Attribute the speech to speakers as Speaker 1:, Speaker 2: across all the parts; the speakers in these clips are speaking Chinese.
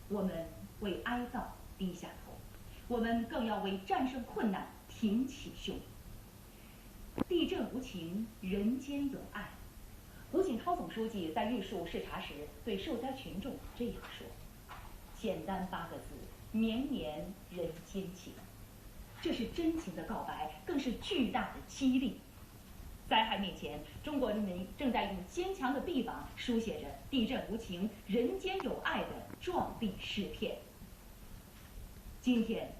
Speaker 1: 我们为哀悼低下头，我们更要为战胜困难挺起胸。地震无情，人间有爱。胡锦涛总书记在玉树视察时对受灾群众这样说：简单8个字，绵绵人间情。这是真情的告白，更是巨大的激励。灾害面前，中国人民正在用坚强的臂膀书写着“地震无情，人间有爱”的壮丽诗篇。今天，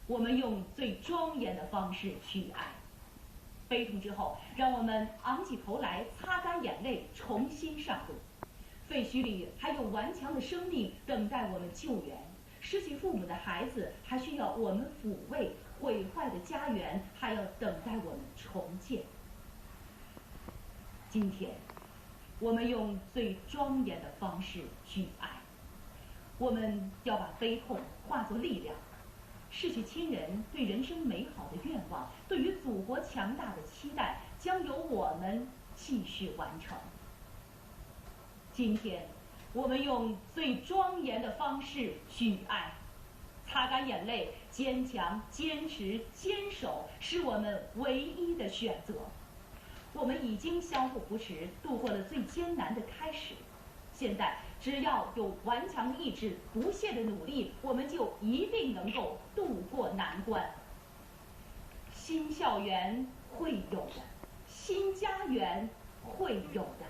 Speaker 1: 我们用最庄严的方式去爱。悲痛之后，让我们昂起头来，擦干眼泪，重新上路。废墟里还有顽强的生命等待我们救援，失去父母的孩子还需要我们抚慰，毁坏的家园还要等待我们重建。今天，我们用最庄严的方式去爱。我们要把悲痛化作力量。逝去亲人对人生美好的愿望，对于祖国强大的期待，将由我们继续完成。今天，我们用最庄严的方式去爱，擦干眼泪，坚强、坚持、坚守，是我们唯一的选择。我们已经相互扶持，度过了最艰难的开始。现在，只要有顽强的意志、不懈的努力，我们就一定能够渡过难关。新校园会有的，新家园会有的。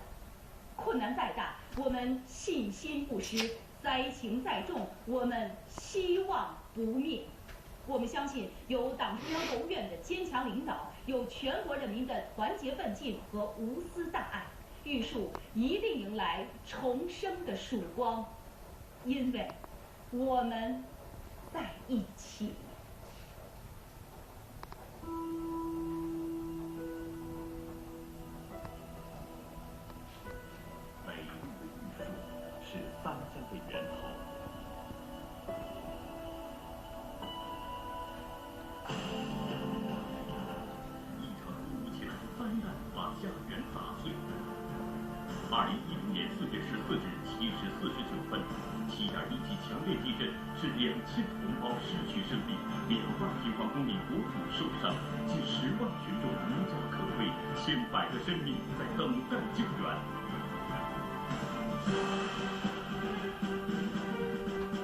Speaker 1: 困难再大，我们信心不失；灾情再重，我们希望不灭。我们相信，有党中央、国务院的坚强领导，有全国人民的团结奋进和无私大爱，玉树一定迎来重生的曙光，因为我们在一起。
Speaker 2: 美丽的玉树是三江的源头。一场突如其来的灾难把家园砸碎。2010年4月14日7时49分，7.1级强烈地震使2000同胞失去生命，2万平方公里国土受伤，近10万群众无家可归，千百个生命在等待救援。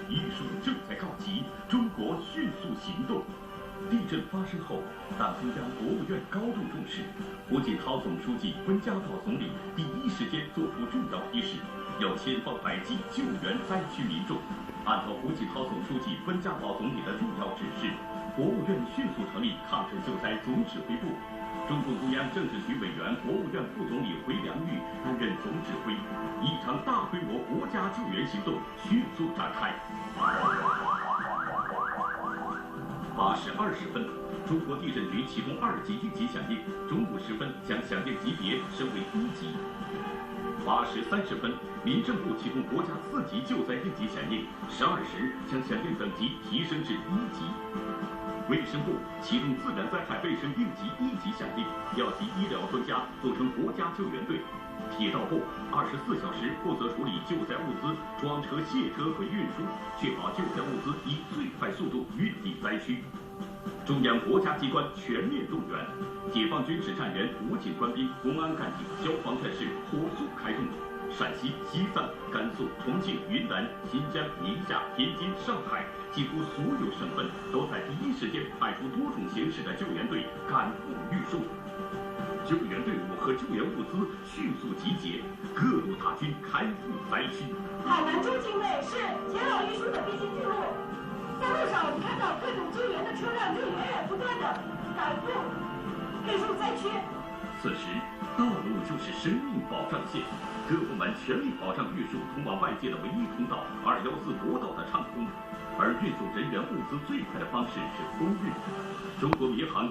Speaker 2: 艺术正在告急，中国迅速行动。地震发生后，党中央、国务院高度重视，胡锦涛总书记、温家宝总理第一时间作出重要批示，要千方百计救援灾区民众。按照胡锦涛总书记、温家宝总理的重要指示，国务院迅速成立抗震救灾总指挥部，中共中央政治局委员、国务院副总理回良玉担任总指挥，一场大规模国家救援行动迅速展开。8时20分，中国地震局启动2级应急响应，中午时分将响应级别升为1级。8时30分，民政部启动国家4级救灾应急响应，12时将响应等级提升至1级。卫生部启动自然灾害卫生应急1级响应，调集医疗专家组成国家救援队。铁道部24小时负责处理救灾物资装车、卸车和运输，确保救灾物资以最快速度运抵灾区。中央国家机关全面动员，解放军指战员、武警官兵、公安干警、消防战士火速开动。陕西、西藏、甘肃、重庆、云南、新疆、宁夏、天津、上海，几乎所有省份都在第一时间派出多种形式的救援队赶赴玉树。救援队伍和救援物资迅速集结，各路大军开赴灾区。
Speaker 3: 海南中境内是前往玉树的必经之路，在路上我们看到各种救援的车辆正源源不断的赶赴玉树灾区。
Speaker 2: 此时，道路就是生命保障线，各部门全力保障玉树通往外界的唯一通道214国道的畅通，而运送人员物资最快的方式是空运。中国民航